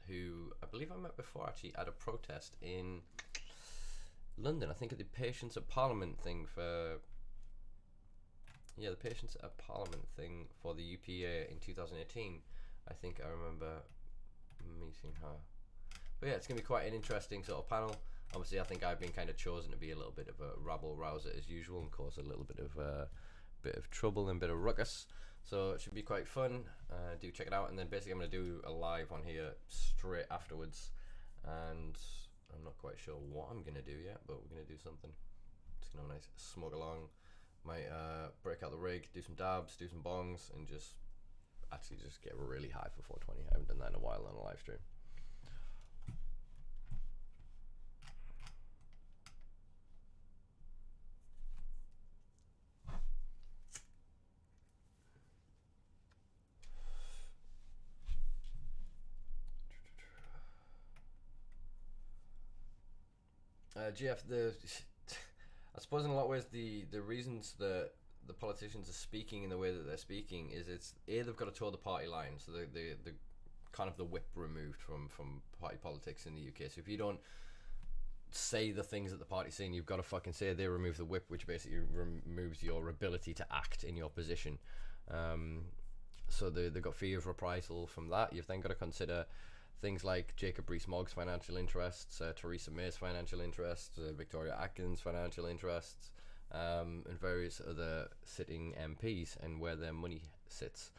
who I believe I met before actually at a protest in London. I think at the Patients at Parliament thing for the Patients at Parliament thing for the UPA in 2018. I think I remember meeting her. But yeah, it's gonna be quite an interesting sort of panel. Obviously, I think I've been kind of chosen to be a little bit of a rabble rouser as usual and cause a little bit of trouble and a bit of ruckus. So it should be quite fun. Do check it out. And then basically I'm going to do a live on here straight afterwards. And I'm not quite sure what I'm going to do yet, but we're going to do something. Just going to have a nice smoke along. Might break out the rig, do some dabs, do some bongs, and just get really high for 420. I haven't done that in a while on a live stream. Jeff, I suppose in a lot of ways the reasons that the politicians are speaking in the way that they're speaking is they've got to toe the party line, so the kind of the whip removed from party politics in the UK. So if you don't say the things that the party's saying, you've got to fucking say they remove the whip, which basically removes your ability to act in your position. So they've got fear of reprisal from that. You've then got to consider things like Jacob Rees-Mogg's financial interests, Theresa May's financial interests, Victoria Atkins' financial interests, and various other sitting MPs and where their money sits.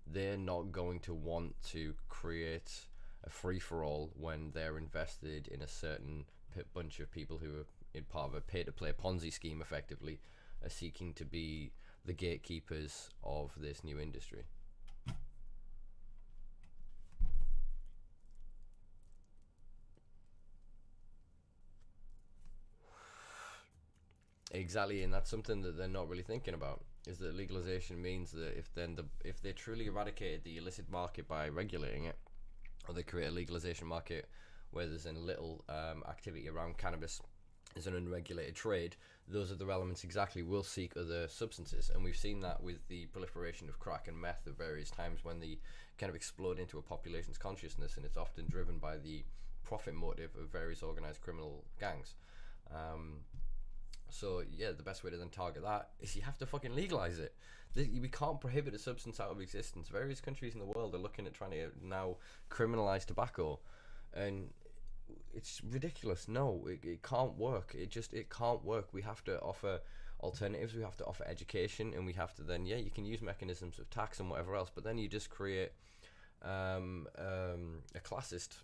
They're not going to want to create a free-for-all when they're invested in a certain bunch of people who are in part of a pay-to-play Ponzi scheme, effectively, are seeking to be the gatekeepers of this new industry. Exactly, and that's something that they're not really thinking about. Is that legalization means that if they truly eradicated the illicit market by regulating it, or they create a legalization market where there's a little activity around cannabis as an unregulated trade, those are the elements exactly will seek other substances. And we've seen that with the proliferation of crack and meth at various times when they kind of explode into a population's consciousness, and it's often driven by the profit motive of various organized criminal gangs. So yeah, the best way to then target that is you have to fucking legalize it. We can't prohibit a substance out of existence. Various countries in the world are looking at trying to now criminalize tobacco, and it's ridiculous. No, it can't work. It can't work. We have to offer alternatives. We have to offer education, and we have to then, you can use mechanisms of tax and whatever else, but then you just create a classist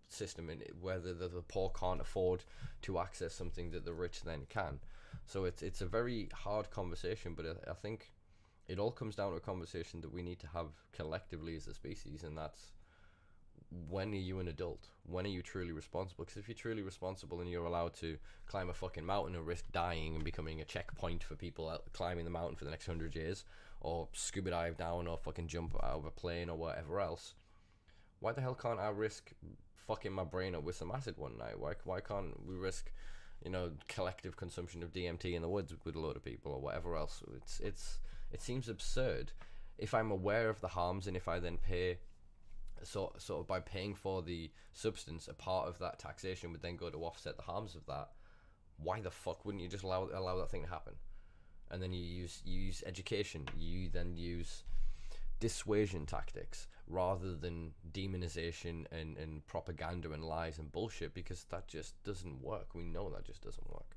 system in it, where the poor can't afford to access something that the rich then can. So it's a very hard conversation, but I think it all comes down to a conversation that we need to have collectively as a species, and that's, when are you an adult? When are you truly responsible? Because if you're truly responsible and you're allowed to climb a fucking mountain and risk dying and becoming a checkpoint for people climbing the mountain for the next 100 years, or scuba dive down, or fucking jump out of a plane or whatever else, why the hell can't I risk fucking my brain up with some acid one night? Why can't we risk, collective consumption of DMT in the woods with a load of people or whatever else? It seems absurd. If I'm aware of the harms, and if I then pay, sort of by paying for the substance, a part of that taxation would then go to offset the harms of that, why the fuck wouldn't you just allow that thing to happen? And then you use education, you then use dissuasion tactics rather than demonization and propaganda and lies and bullshit, because that just doesn't work. We know that just doesn't work.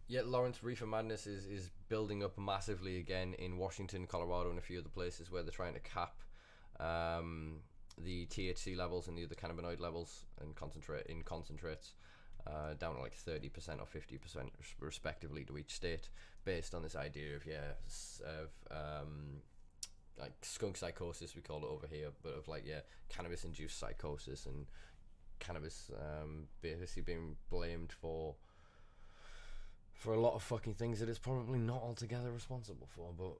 Yeah, Lawrence, reefer madness is building up massively again in Washington, Colorado, and a few other places where they're trying to cap the THC levels and the other cannabinoid levels and concentrates down to like 30% or 50% respectively to each state, based on this idea of like skunk psychosis, we call it over here, but of cannabis induced psychosis, and cannabis basically being blamed for a lot of fucking things that it's probably not altogether responsible for, but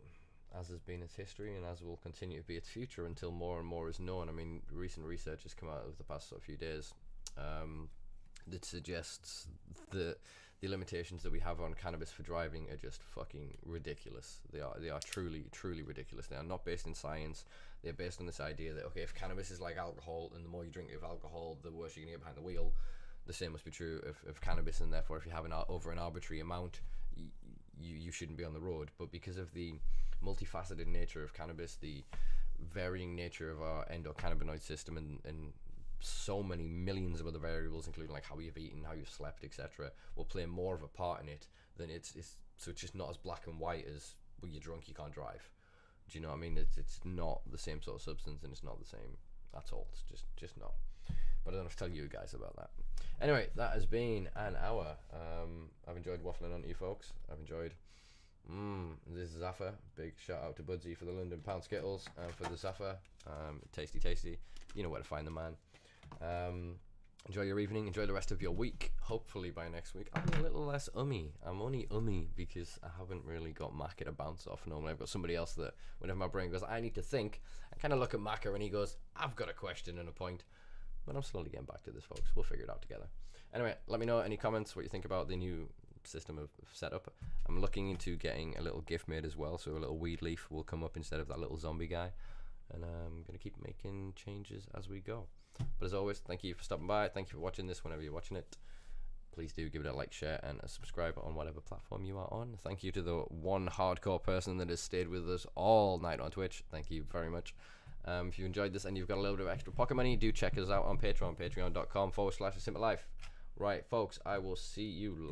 as has been its history and as will continue to be its future until more and more is known. I mean, recent research has come out of the past few days that suggests that the limitations that we have on cannabis for driving are just fucking ridiculous. They are truly, truly ridiculous. They are not based in science. They're based on this idea that, okay, if cannabis is like alcohol, and the more you drink of alcohol, the worse you're gonna get behind the wheel. The same must be true of cannabis, and therefore if you have over an arbitrary amount, you shouldn't be on the road. But because of the multifaceted nature of cannabis, the varying nature of our endocannabinoid system, and so many millions of other variables, including like how you've eaten, how you've slept, etc., will play more of a part in it than it's just not as black and white as, when you're drunk you can't drive. Do you know what I mean? It's not the same sort of substance, and it's not the same at all. It's just not. But I don't have to tell you guys about that. Anyway, that has been an hour. I've enjoyed waffling on to you folks. I've enjoyed this Zaffa. Big shout out to Budgie for the London Pound Skittles and for the Zaffa. Tasty. You know where to find the man. Enjoy your evening. Enjoy the rest of your week. Hopefully by next week I'll be a little less ummy. I'm only ummy because I haven't really got Macca to bounce off. Normally I've got somebody else that, whenever my brain goes, I need to think, I kind of look at Macca and he goes, I've got a question and a point. But I'm slowly getting back to this, folks. We'll figure it out together. Anyway, let me know any comments, what you think about the new system of setup. I'm looking into getting a little gift made as well, so a little weed leaf will come up instead of that little zombie guy. And I'm going to keep making changes as we go. But as always, thank you for stopping by. Thank you for watching this whenever you're watching it. Please do give it a like, share, and a subscribe on whatever platform you are on. Thank you to the one hardcore person that has stayed with us all night on Twitch. Thank you very much. If you enjoyed this and you've got a little bit of extra pocket money, do check us out on Patreon, patreon.com/Simpa Life. Right, folks, I will see you later.